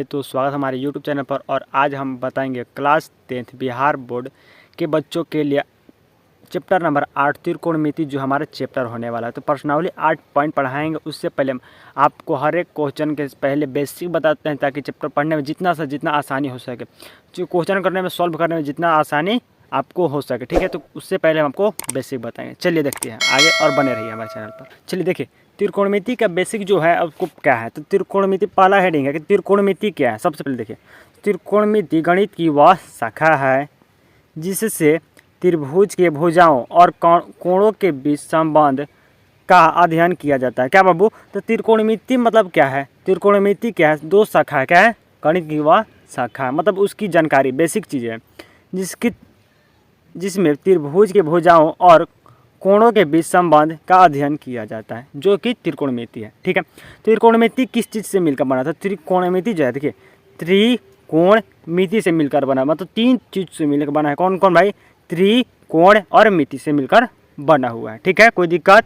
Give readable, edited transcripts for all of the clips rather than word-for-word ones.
तो स्वागत हमारे YouTube चैनल पर। और आज हम बताएंगे क्लास 10th बिहार बोर्ड के बच्चों के लिए चैप्टर नंबर 8 त्रिकोणमिति जो हमारा चैप्टर होने वाला है। तो पर्सनली 8 पॉइंट पढ़ाएंगे। उससे पहले आपको हर एक क्वेश्चन के पहले बेसिक बताते हैं ताकि चैप्टर पढ़ने में जितना से जितना आसानी हो सके, जो क्वेश्चन करने में सॉल्व करने में जितना आसानी आपको हो सके। ठीक है, तो उससे पहले हम आपको बेसिक बताएंगे। चलिए देखते हैं आगे और बने रहिए हमारे चैनल पर। चलिए देखिए, त्रिकोणमिति का बेसिक जो है आपको क्या है। तो त्रिकोणमिति पहला हेडिंग है कि त्रिकोणमिति क्या है। सबसे पहले देखिए, त्रिकोणमिति गणित की वह शाखा है जिससे त्रिभुज के भुजाओं और कोणों के बीच संबंध का अध्ययन किया जाता है। क्या बाबू? तो त्रिकोणमिति मतलब क्या है? त्रिकोणमिति क्या है? दो शाखा है। क्या है? गणित की वह शाखा है, मतलब उसकी जानकारी बेसिक चीज़ है जिसमें त्रिभुज के भुजाओं और कोणों के बीच संबंध का अध्ययन किया जाता है, जो कि त्रिकोणमिति है। ठीक है, त्रिकोणमिति किस चीज़ से मिलकर बना था? त्रिकोणमिति जो है देखिए, त्रिकोणमिति से मिलकर बना, मतलब तीन चीज़ से मिलकर बना है। कौन कौन भाई? त्रिकोण और मिति से मिलकर बना हुआ है। ठीक है, कोई दिक्कत?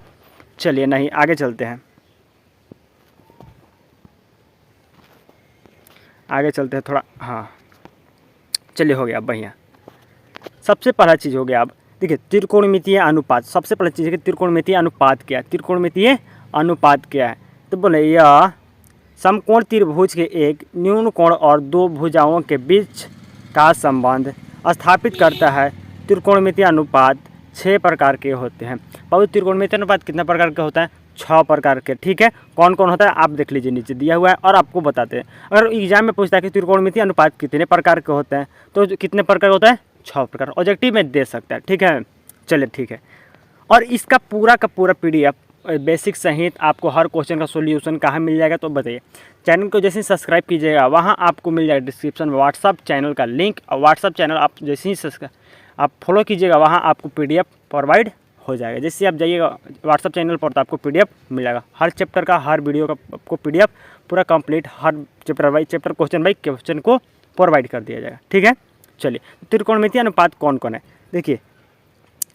चलिए नहीं, आगे चलते हैं। आगे चलते हैं थोड़ा। हाँ चलिए, हो गया अब बढ़िया। सबसे पहला चीज़ हो गया। अब देखिए, त्रिकोणमितीय अनुपात। सबसे पहली चीज़ है कि त्रिकोणमितीय अनुपात क्या है। त्रिकोणमितीय अनुपात क्या है? तो बोले यह समकोण त्रिभुज के एक न्यून कोण और दो भुजाओं के बीच का संबंध स्थापित करता है। त्रिकोणमितीय अनुपात 6 प्रकार के होते हैं। बाबू त्रिकोणमितीय अनुपात कितने प्रकार के होता है? 6 प्रकार के। ठीक है, कौन कौन होता है आप देख लीजिए, नीचे दिया हुआ है और आपको बताते हैं। अगर एग्जाम में पूछता है कि त्रिकोणमितीय अनुपात कितने प्रकार के होते हैं, तो कितने प्रकार होता है? 6 प्रकार। ऑब्जेक्टिव में दे सकता है। ठीक है, चलिए ठीक है। और इसका पूरा का पूरा PDF बेसिक सहित आपको हर क्वेश्चन का सॉल्यूशन कहाँ मिल जाएगा, तो बताइए। चैनल को जैसे ही सब्सक्राइब कीजिएगा वहाँ आपको मिल जाएगा डिस्क्रिप्शन में व्हाट्सअप चैनल का लिंक। और व्हाट्सअप चैनल आप जैसे ही आप फॉलो कीजिएगा वहाँ आपको PDF प्रोवाइड हो जाएगा। जैसे आप जाइएगा व्हाट्सअप चैनल पर तो आपको PDF मिल जाएगा। हर चैप्टर का, हर वीडियो का आपको PDF पूरा complete, her chapter by chapter, question by question को प्रोवाइड कर दिया जाएगा। ठीक है, चलिए। त्रिकोणमितीय अनुपात कौन कौन है? देखिए,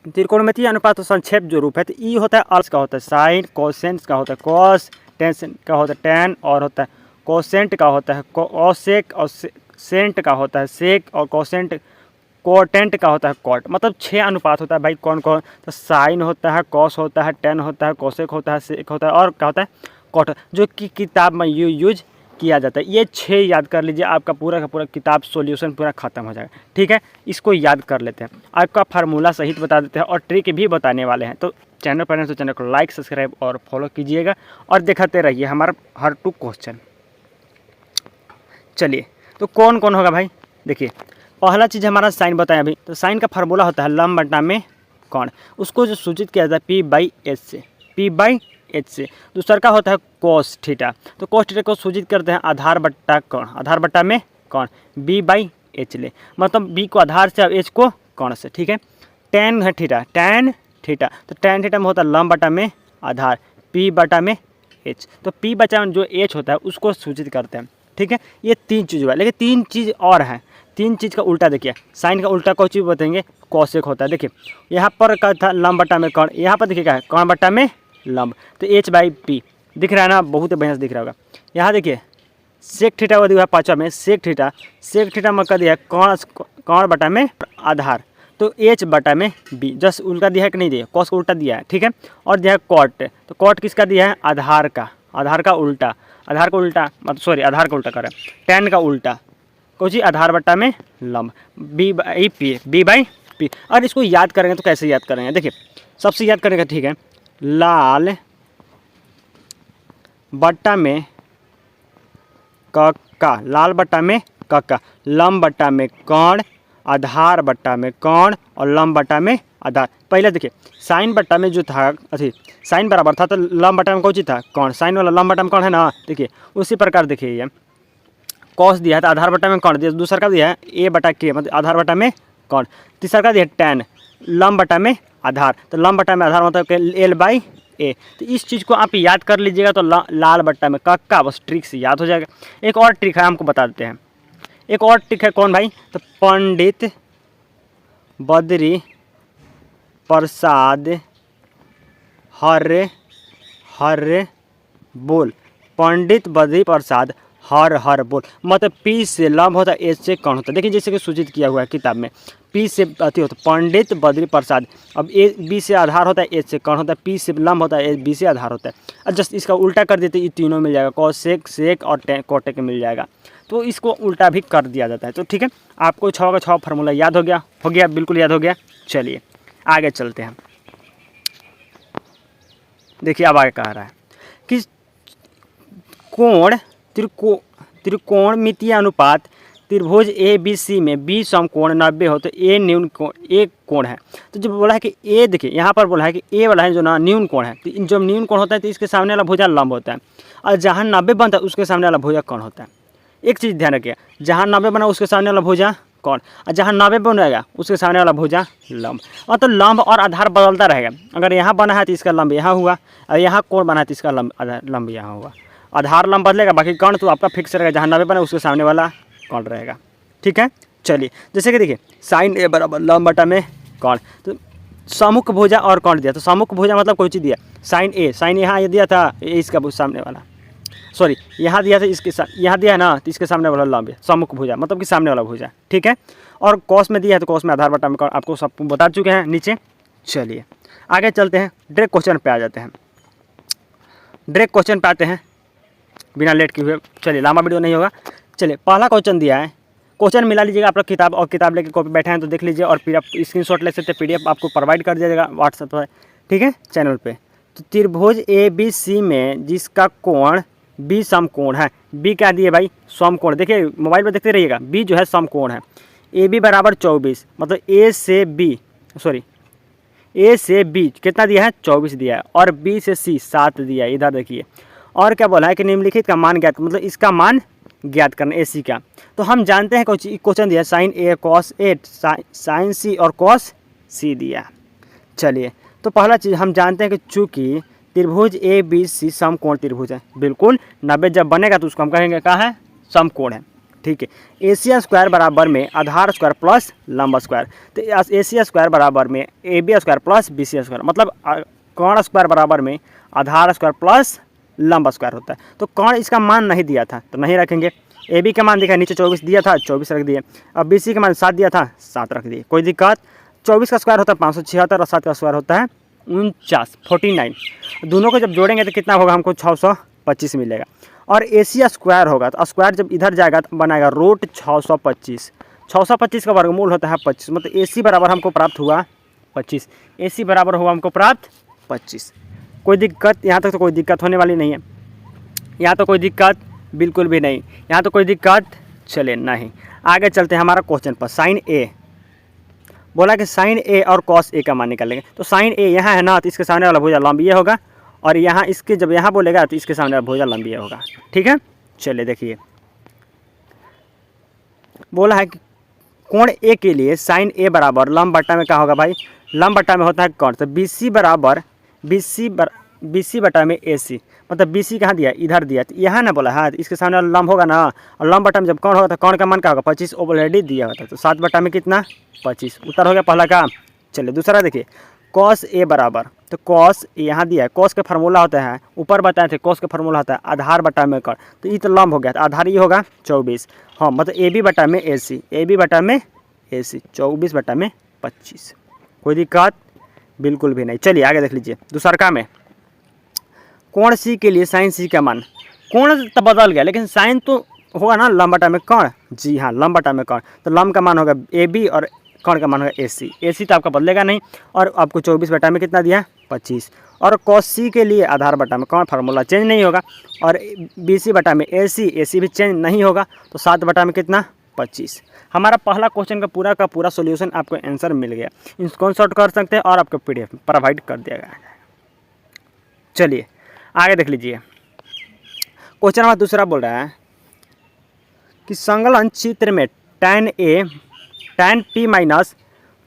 त्रिकोणमितीय अनुपात तो संक्षेप जो रूप है, तो ई होता है अर्स का होता है साइन, कोसेंट का होता है कॉस, टेन का होता है टेन, और होता है कोसेंट का होता है कोसेक, और सेंट का होता है सेक, और कोटेंट का होता है कॉट। मतलब 6 अनुपात होता है भाई। कौन कौन? तो साइन होता है, कॉस होता है, टेन होता है, कोसेक होता है, सेक होता है, और क्या होता है? कॉट, जो कि किताब में यूज किया जाता है। ये 6 याद कर लीजिए, आपका पूरा का पूरा किताब सॉल्यूशन पूरा खत्म हो जाएगा। ठीक है, इसको याद कर लेते हैं। आपका फार्मूला सहित बता देते हैं और ट्रिक भी बताने वाले हैं। तो चैनल पर तो चैनल को लाइक, सब्सक्राइब और फॉलो कीजिएगा और दिखाते रहिए हमारा हर 2 क्वेश्चन। चलिए, तो कौन कौन होगा भाई? देखिए, पहला चीज़ हमारा साइन बताया अभी। तो साइन का फार्मूला होता है लंब बटा में कोण। उसको जो सूचित किया जाता है P/H से, P/H से। दूसरा का होता है कोस थीटा। तो कोस थीटा को सूचित करते हैं आधार बट्टा कोण, आधार बट्टा में कोण, B/H ले, मतलब B को आधार से और H को कोण से। ठीक है, टेन है थीटा, टेन थीटा। तो टेन थीटा में होता है लंब बटा में आधार, P बटा में H। तो P बचा में जो H होता है उसको सूचित करते हैं। ठीक है, ये 3 चीज़ हुआ, लेकिन 3 चीज़ और हैं। 3 चीज़ का उल्टा देखिए, साइन का उल्टा कोई चीज़ बताएंगे, कोसेक होता है। देखिए, यहाँ पर का था लंब बटा में कोण, यहाँ पर देखिए क्या है? कोण बटा में लंब। तो H/P दिख रहा है ना, बहुत बढ़िया से दिख रहा होगा। यहाँ देखिए सेक थीटा वो दिया है 5वां में, सेक थीटा में कर दिया है कोण बटा में आधार। तो H बटा में B, जस्ट उल्टा दिया है कि नहीं दिया? कॉस का उल्टा दिया है। ठीक है, और दिया है कॉट। तो कॉट किसका दिया है? आधार का, आधार का उल्टा, आधार का उल्टा, मतलब सॉरी आधार का उल्टा करें, टेन का उल्टा कुछ ही आधार बट्टा में लंब, B/P। और इसको याद करेंगे तो कैसे याद करेंगे? देखिए, सबसे याद करेंगे, ठीक है, लाल बट्टा में कक्का, लाल बट्टा में कक्का, लंब बट्टा में कोण, आधार बट्टा में कोण, और लंब बट्टा में आधार। पहले देखिए, साइन बट्टा में जो था, अच्छी साइन बराबर था तो लंब बट्टा में कौन चीज़ था? कोण। साइन वाला लंब बट्टा में कोण है ना। देखिए, उसी प्रकार देखिए, ये कॉस दिया है तो आधार बट्टा में कोण दिया। दूसरा का दिया है A/K, मतलब आधार बट्टा में कोण। तीसरा का दिया है टेन, लंब बट्टा में आधार। तो लंब बट्टा में आधार मतलब L/A। तो इस चीज़ को आप याद कर लीजिएगा तो लाल बट्टा में कक्का, बस ट्रिक से याद हो जाएगा। एक और ट्रिक है, हमको बता देते हैं। एक और ट्रिक है, कौन भाई? तो पंडित बद्री प्रसाद हर बोल, पंडित बद्री प्रसाद हर हर बोल, मतलब पी से लंब होता है, ए से कर्ण होता है। देखिए जैसे कि सूचित किया हुआ है किताब में, पी से अति होता है पंडित बद्री प्रसाद। अब ए बी से आधार होता है, ए से कर्ण होता है, पी से लंब होता है, ए बी से आधार होता है। अब जस्ट इसका उल्टा कर देते ये तीनों मिल जाएगा, कॉसेक सेक और कोटेक मिल जाएगा। तो इसको उल्टा भी कर दिया जाता है। तो ठीक है, आपको 6 का 6 फार्मूला याद हो गया, बिल्कुल याद हो गया। चलिए आगे चलते हैं। देखिए अब आगे कह रहा है कि कोण त्रिकोणमितीय अनुपात त्रिभुज ए बी सी में बी समकोण 90 हो तो ए न्यून कोण, ए कोण है। तो जब बोला है कि ए, देखिए यहाँ पर बोला है कि ए वाला है जो ना न्यून कोण है, तो जब न्यून कोण होता है तो इसके सामने वाला भुजा लंब होता है, और जहाँ 90 बनता है उसके सामने वाला भुजा कोण होता है। एक चीज़ ध्यान रखिए, जहाँ 90 बना उसके सामने वाला भुजा कोण, और जहाँ 90 बनेगा उसके सामने वाला भुजा लंब। और तो लंब और आधार बदलता रहेगा। अगर यहाँ बना है तो इसका लंब यहाँ हुआ, और यहाँ कोण बना है तो इसका लंब यहाँ हुआ। आधार लंब बदलेगा, बाकी कर्ण तो आपका फिक्स रहेगा, जहाँ 90 बना उसके सामने वाला कर्ण रहेगा। ठीक है, चलिए जैसे कि देखिए साइन ए बराबर लंब बटा में कर्ण, तो सम्मुख भुजा और कर्ण दिया। तो सम्मुख भुजा मतलब कोई चीज़ दिया, साइन यहाँ ये दिया था, इसका सामने वाला, सॉरी यहाँ दिया था, इसके यहाँ दिया है ना, तो इसके सामने वाला लंब है सम्मुख भुजा, मतलब कि सामने वाला भुजा। ठीक है, और कॉस में दिया है तो कॉस में आधार बटा में कर्ण, आपको सब बता चुके हैं नीचे। चलिए आगे चलते हैं, डायरेक्ट क्वेश्चन पे आ जाते हैं। डायरेक्ट क्वेश्चन पे आते हैं बिना लेट किए हुए। चलिए लंबा वीडियो नहीं होगा। चलिए पहला क्वेश्चन दिया है, क्वेश्चन मिला लीजिएगा आप लोग किताब, और किताब लेके कॉपी बैठे हैं तो देख लीजिए, और फिर आप स्क्रीनशॉट ले सकते हैं, PDF आपको प्रोवाइड कर दिया जाएगा व्हाट्सएप पर। ठीक है, चैनल पे। तो त्रिभुज ए बी सी में जिसका कोण बी समकोण है, बी क्या दिए भाई, समकोण। देखिए मोबाइल पर देखते रहिएगा, बी जो है समकोण है। ए बी बराबर 24, मतलब ए से बी कितना दिया है, 24 दिया है, और बी से सी 7 दिया है। इधर देखिए, और क्या बोला है कि निम्नलिखित का मान ज्ञात, मतलब इसका मान ज्ञात करना ए सी का। तो हम जानते हैं क्वेश्चन दिया sign A cos A, sign सी और कॉस सी दिया। चलिए तो पहला चीज़ हम जानते हैं कि चूँकि त्रिभुज ए बी सी समकोण त्रिभुज है, बिल्कुल 90 जब बनेगा तो उसको हम कहेंगे क्या है, समकोण है। ठीक है, एशिया स्क्वायर बराबर में आधार स्क्वायर प्लस लंब स्क्वायर। तो एशिया स्क्वायर बराबर में A B square plus B C square, मतलब कर्ण स्क्वायर बराबर में आधार स्क्वायर प्लस लंब स्क्वायर होता है। तो कर्ण इसका मान नहीं दिया था तो नहीं रखेंगे। ए बी का मान देखा नीचे 24 दिया था, 24 रख दिए। अब बी सी का मान 7 दिया था, 7 रख दिए, कोई दिक्कत। 24 का स्क्वायर होता है 576 और 7 का स्क्वायर होता है 49। दोनों को जब जोड़ेंगे तो कितना होगा, हमको 625 मिलेगा। और एशिया स्क्वायर होगा तो स्क्वायर जब इधर जाएगा तो बनाएगा रूट 625। 625 का वर्गमूल होता है 25, मतलब ए सी बराबर हमको प्राप्त हुआ 25। ए सी बराबर हुआ हमको प्राप्त 25। कोई दिक्कत, यहाँ तक तो कोई दिक्कत होने वाली नहीं है, यहाँ तो कोई दिक्कत बिल्कुल भी नहीं, यहाँ तो कोई दिक्कत चले नहीं। आगे चलते हैं हमारा क्वेश्चन पर। साइन ए बोला कि साइन ए और कॉस ए का मान निकालेंगे। तो साइन ए यहाँ है ना, तो इसके सामने वाला भुजा लंब ये होगा, और यहाँ इसके जब यहाँ बोलेगा तो इसके सामने वाला भुजा लंब ये होगा। ठीक है, चलिए देखिए बोला है कि कोण ए के लिए साइन ए बराबर लंब बट्टा में क्या होगा भाई, लंब बट्टा में होता है कर्ण। तो बी सी बराबर बी सी बटा में ए सी, मतलब बी सी कहाँ दिया, इधर दिया, तो यहाँ ना बोला है, इसके सामने वाला लंब होगा ना, और लंब बटा में जब कर्ण होगा तो कर्ण का मान क्या होगा, 25 ऑलरेडी दिया होता है। तो 7 बटा में कितना, 25। उत्तर हो गया पहला का। चलिए दूसरा देखिए, कॉस ए बराबर, तो कॉस यहाँ दिया है, कॉस का फार्मूला होता है, ऊपर बताए थे कॉस का फार्मूला होता है आधार बटा में कर्ण। तो ये तो लंब हो गया, तो आधार ये होगा 24। हाँ, मतलब ए बी बटा में ए सी, ए बी बटा में ए सी, 24 बटा में 25। कोई दिक्कत बिल्कुल भी नहीं। चलिए आगे देख लीजिए दूसरा में, कोण सी के लिए साइन सी का मान, कोण तो बदल गया लेकिन साइन तो होगा ना लंब बटा में कर्ण। जी हाँ, लंब बटा में कर्ण, तो लंब का मान होगा ए बी और कर्ण का मान होगा ए सी। ए सी तो आपका बदलेगा नहीं, और आपको 24 बटा में कितना दिया, 25। और कॉस सी के लिए आधार बटा में कर्ण, फार्मूला चेंज नहीं होगा, और बी सी बटा में ए सी भी चेंज नहीं होगा, तो 7 बटा में कितना, 25। हमारा पहला क्वेश्चन का पूरा सॉल्यूशन आपको आंसर मिल गया। इसको शॉर्ट कर सकते हैं और आपको PDF प्रोवाइड कर दिया गया है। चलिए आगे देख लीजिए, क्वेश्चन नंबर दूसरा बोल रहा है कि संकलन चित्र में tan P minus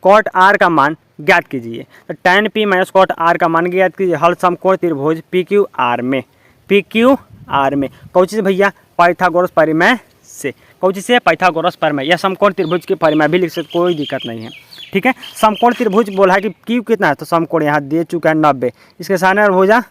cot R का मान ज्ञात कीजिए। तो tan P minus cot R का मान ज्ञात कीजिए हल समकोण त्रिभुज PQR में कौन चीज़ भैया, पाइथागोरस परिमेय से, कौन चीज़ से, पाइथागोरस परिमेय, या समकोण त्रिभुज की परिमेय भी लिख सकते, कोई दिक्कत नहीं है। ठीक है, समकोण त्रिभुज बोला है कि Q कितना है, तो समकोण यहाँ दे चुका है 90, इसके सामने भुजा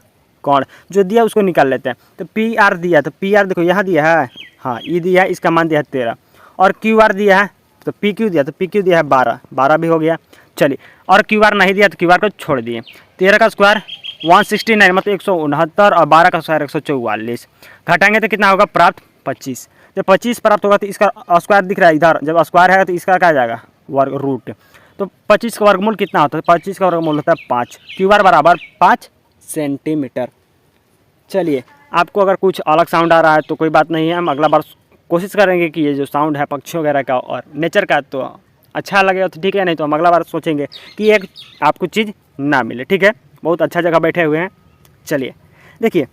कोण जो दिया उसको निकाल लेते हैं। तो पी आर दिया, तो पी आर देखो यहाँ दिया है, हाँ ये दिया है, इसका मान दिया है 13, और क्यू आर दिया है तो पी क्यू दिया, तो पी क्यू दिया है 12, 12 भी हो गया। चलिए, और क्यू आर नहीं दिया तो क्यू आर को छोड़ दिए। 13 का स्क्वायर 169 मतलब 169, और 12 का स्क्वायर 144, घटाएंगे तो कितना होगा प्राप्त 25। जब 25 प्राप्त होगा तो इसका स्क्वायर दिख रहा है इधर, जब स्क्वायर है तो इसका क्या आ जाएगा वर्ग रूट। तो 25 का वर्गमूल कितना होता है, 25 का वर्गमूल होता है 5, क्यू आर बराबर 5 सेंटीमीटर। चलिए, आपको अगर कुछ अलग साउंड आ रहा है तो कोई बात नहीं है, हम अगला बार कोशिश करेंगे कि ये जो साउंड है पक्षी वगैरह का और नेचर का तो अच्छा लगेगा तो ठीक है, नहीं तो हम अगला बार सोचेंगे कि एक आपको चीज़ ना मिले। ठीक है, बहुत अच्छा जगह बैठे हुए हैं। चलिए देखिए,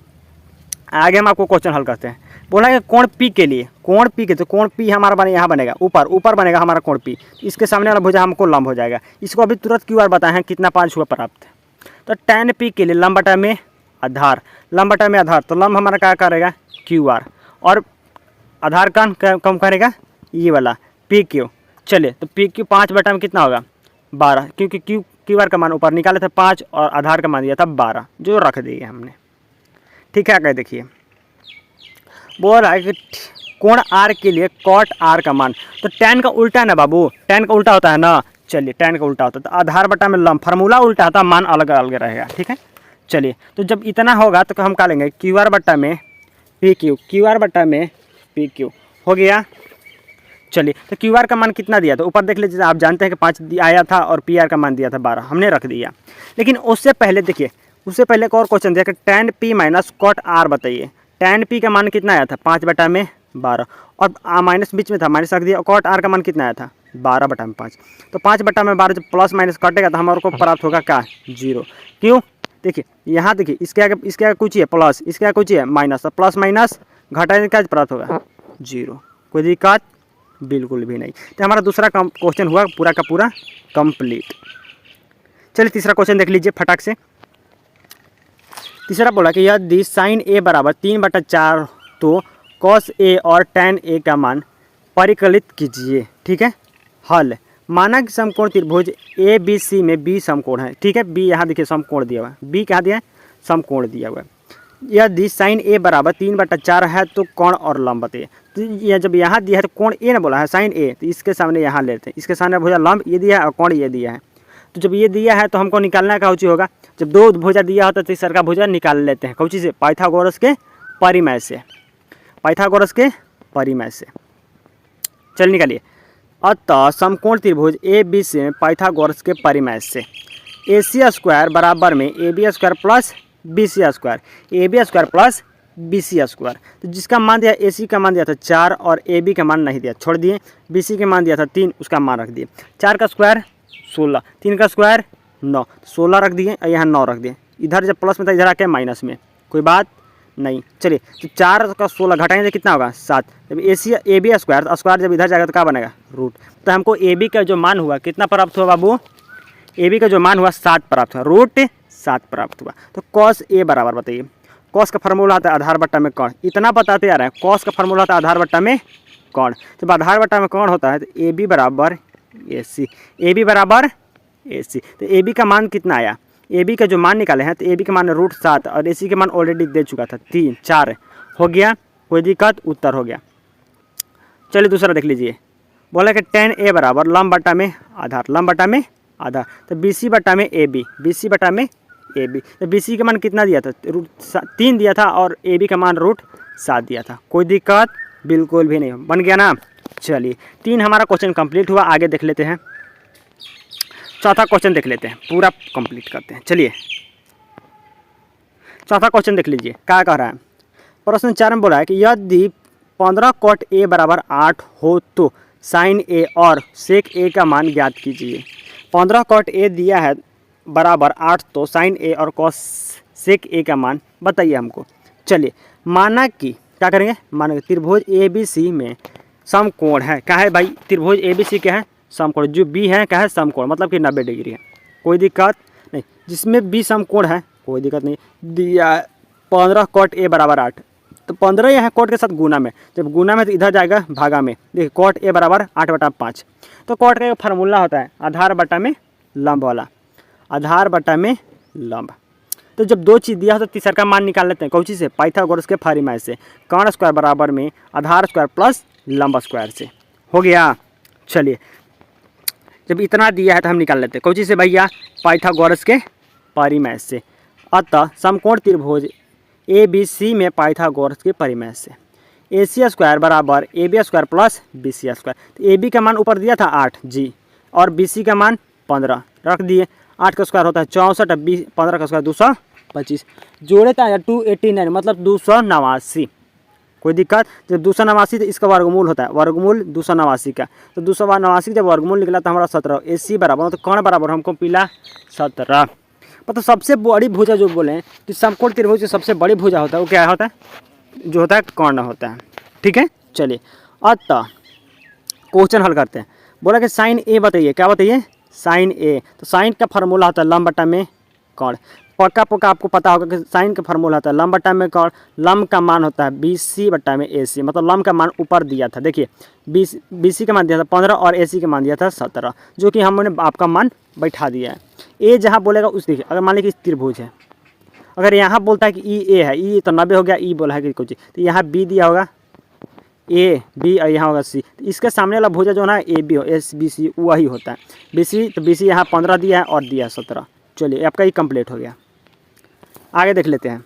आगे हम आपको क्वेश्चन हल करते हैं। बोला है कोण पी के लिए, कोण पी के, तो कोण पी हमारा बने यहाँ बनेगा ऊपर, ऊपर बनेगा हमारा कोण पी, इसके सामने वाला भुजा हमको लंब हो जाएगा। इसको अभी तुरंत क्यू आर बताएं कितना 5 हुआ प्राप्त। तो tan पी के लिए लंब बटा में आधार, लंब बटा में आधार, तो लंब हमारा क्या करेगा क्यू आर, और आधार का कम करेगा ये वाला पी क्यू। चलिए, तो पी क्यू 5 बटा में कितना होगा 12, क्योंकि क्यू आर का मान ऊपर निकाले थे 5 और आधार का मान दिया था 12, जो रख दिए हमने। ठीक है, आगे देखिए, बोल रहा है कि कोण आर के लिए कॉट आर का मान, तो tan का उल्टा है ना बाबू, tan का उल्टा होता है ना। चलिए, tan का उल्टा होता है तो आधार बटा में लंब, फार्मूला उल्टा होता है, मान अलग अलग रहेगा। ठीक है, चलिए, तो जब इतना होगा तो हम क्या लेंगे क्यू आर बटा में पी क्यू, क्यू आर बटा में पी क्यू हो गया। चलिए, तो क्यू आर का मान कितना दिया, तो ऊपर देख लीजिए, आप जानते हैं कि 5 आया था और पी आर का मान दिया था 12, हमने रख दिया। लेकिन उससे पहले देखिए, उससे पहले एक और क्वेश्चन दिया कि tan P minus cot R बताइए। tan पी का मान कितना आया था 5 बटा में 12, और माइनस बीच में था, माइनस रख दिया। और कॉट आर का मान कितना आया था 12 बटा में 5, तो 5 बटा में 12 जब प्लस माइनस कटेगा तो हमारे को प्राप्त होगा क्या 0। क्यों, देखिए यहाँ देखिए, इसके आगे कुछ ही है प्लस, इसके आगे कुछ ही है माइनस, तो प्लस माइनस घटाने क्या प्राप्त होगा 0, कोई दिक्कत बिल्कुल भी नहीं। तो हमारा दूसरा क्वेश्चन हुआ पूरा का पूरा कंप्लीट। चलिए, तीसरा क्वेश्चन देख लीजिए फटाक से। तीसरा बोला कि यदि साइन ए बराबर 3/4 तो कॉस ए और tan ए का मान परिकलित कीजिए। ठीक है, हल, माना कि समकोण त्रिभुज ए बी सी में बी समकोण है। ठीक है, बी यहाँ देखिए समकोण दिया हुआ है, बी क्या दिया है समकोण दिया हुआ है। यदि साइन ए बराबर 3/4 है तो कोण और लंब बताइए। तो ये जब यहाँ दिया है तो कोण ए ने बोला है साइन ए, तो इसके सामने यहाँ लेते हैं, इसके सामने भुजा लंब ये दिया है और कोण ये दिया है। तो जब ये दिया है तो हमको निकालना का उचित होगा, जब 2 भुजा दिया होता है तो तीसरा का भुजा निकाल लेते हैं कौची से, पाइथागोरस के परिमेय से, पाइथागोरस के परिमेय से। चल निकालिए, अतः समकोण त्रिभुज ए बी सी में पाइथागोरस के परिमेय से ए सी स्क्वायर बराबर में A B square plus B C square, A B square plus B C square. तो जिसका मान दिया ए सी का मान दिया था 4 और ए बी का मान नहीं दिया, छोड़ दिए। बी सी का मान दिया था 3, उसका मान रख दिए। 4 का स्क्वायर 16, 3 का स्क्वायर 9, 16 रख दिए और यहाँ 9 रख दिए। इधर जब प्लस में था इधर आके माइनस में, कोई बात नहीं। चलिए, तो 4 का 16 घटाएंगे तो कितना होगा 7। जब ए बी स्क्वायर, तो स्क्वायर जब इधर जाएगा तो क्या बनेगा रूट। तो हमको ए बी का जो मान हुआ कितना प्राप्त हुआ बाबू, ए बी का जो मान हुआ 7 प्राप्त हुआ, रूट 7 प्राप्त हुआ। तो कॉस ए बराबर बताइए, कॉस का फार्मूला आता है आधार बट्टा में कोण, इतना बताते आ रहे हैं। कॉस का फार्मूला आता है आधार बट्टा में कोण, जब आधार बट्टा में कोण होता है तो ए बी बराबर ए सी, ए बी बराबर ए सी। तो ए बी का मान कितना आया, ए बी का जो मान निकाले हैं तो ए बी का मान रूट 7 और ए सी का मान ऑलरेडी दे चुका था 3, 4 हो गया, कोई दिक्कत, उत्तर हो गया। चलिए दूसरा देख लीजिए, बोला कि tan ए बराबर लंब बटा में आधार, लंब बटा में आधार, तो बी सी बटा में ए बी, बी सी बटा में ए बी। तो बी सी का मान कितना दिया था रूट 3 दिया था और ए बी का मान रूट 7 दिया था, कोई दिक्कत बिल्कुल भी नहीं, बन गया ना। चलिए 3 हमारा क्वेश्चन कंप्लीट हुआ, आगे देख लेते हैं। चौथा क्वेश्चन देख लेते हैं, पूरा कंप्लीट करते हैं। चलिए चौथा क्वेश्चन देख लीजिए, क्या कह रहा है। प्रश्न 4 में बोला है कि यदि 15 कॉट ए बराबर 8 हो तो साइन ए और सेक ए का मान ज्ञात कीजिए। 15 कॉट ए दिया है बराबर 8 तो साइन ए और कॉस सेक ए का मान बताइए हमको। चलिए माना कि क्या करेंगे, माना कि त्रिभुज ए बी सी में समकोण है, क्या है भाई त्रिभुज ए बी सी क्या है समकोण, जो बी है क्या है समकोण, मतलब कि 90 डिग्री है, कोई दिक्कत नहीं। जिसमें बी समकोण है कोई दिक्कत नहीं, दिया 15 कॉट ए बराबर 8, तो 15 यहाँ कॉट के साथ गुना में, जब गुना में तो इधर जाएगा भागा में। देखिए कॉट ए बराबर 8/5, तो कॉट का फार्मूला होता है आधार बटा में लंब वाला, आधार बटा में लंब। तो जब दो चीज़ दिया हो तो तीसरा का मान निकाल लेते हैं। कौन चीज़ से? पाइथागोरस के फॉर्मूला से, कर्ण स्क्वायर बराबर में आधार स्क्वायर प्लस लंब स्क्वायर से। हो गया। चलिए जब इतना दिया है तो हम निकाल लेते हैं। कौन चीज़ से भैया? पाइथागोरस के परिमेय से। अतः समकोण त्रिभुज ABC में पाइथागोरस के परिमेय से AC स्क्वायर बराबर AB square plus BC square. तो AB का मान ऊपर दिया था 8 जी, और BC का मान 15 रख दिए। 8 का स्क्वायर होता है 64, अब 15 का स्क्वायर 225, जोड़े था 289 मतलब 289। कोई दिक्कत? जब 289 तो इसका वर्गमूल होता है, वर्गमूल 289 का, तो 289 जब वर्गमूल निकला तो हमारा 17। AC बराबर तो कर्ण बराबर हमको मिला 17। मतलब सबसे बड़ी भुजा जो बोले हैं कि समकोण त्रिभुज की सबसे बड़ी भुजा होता है वो क्या होता है? जो होता है कर्ण होता है। ठीक है, चलिए अतः क्वेश्चन हल करते हैं। बोला कि साइन ए बताइए, क्या बताइए? साइन ए। तो साइन का फार्मूला होता है लंब बटा में कर्ण। पक्का पक्का आपको पता होगा कि साइन का फार्मूला होता है लंब बटा में कर्ण। लंब का मान होता है BC बटा में AC, मतलब लंब का मान ऊपर दिया था। देखिए BC का मान दिया था 15 और AC का मान दिया था 17, जो कि हमने आपका मान बैठा दिया है। ए जहाँ बोलेगा उस देखिए, अगर मान लीजिए कि त्रिभुज है, अगर यहाँ बोलता है कि EA है, E तो 90 हो गया, E बोला है कि कुछ, तो यहाँ B दिया होगा A B और यहाँ होगा C, तो इसके सामने वाला भुजा जो है ना AB हो, SBC वही होता है। BC तो BC यहाँ 15 दिया है और दिया 17। चलिए आपका ये कंप्लीट हो गया। आगे देख लेते हैं।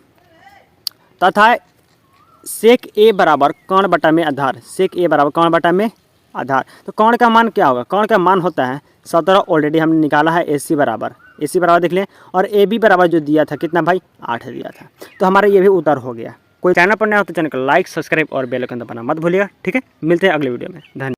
तथा सेक A बराबर कर्ण बटा में आधार, सेक A बराबर कर्ण बटा में आधार। तो कर्ण का मान क्या होगा? कर्ण का मान होता है 17, ऑलरेडी हमने निकाला है। AC बराबर देख लें, और AB बराबर जो दिया था कितना भाई? 8 दिया था। तो हमारा ये भी उत्तर हो गया। कोई चैनल पर नया हो तो चैनल को लाइक, सब्सक्राइब और बेल आइकन दबाना मत भूलिएगा। ठीक है, मिलते हैं अगले वीडियो में। धन्यवाद।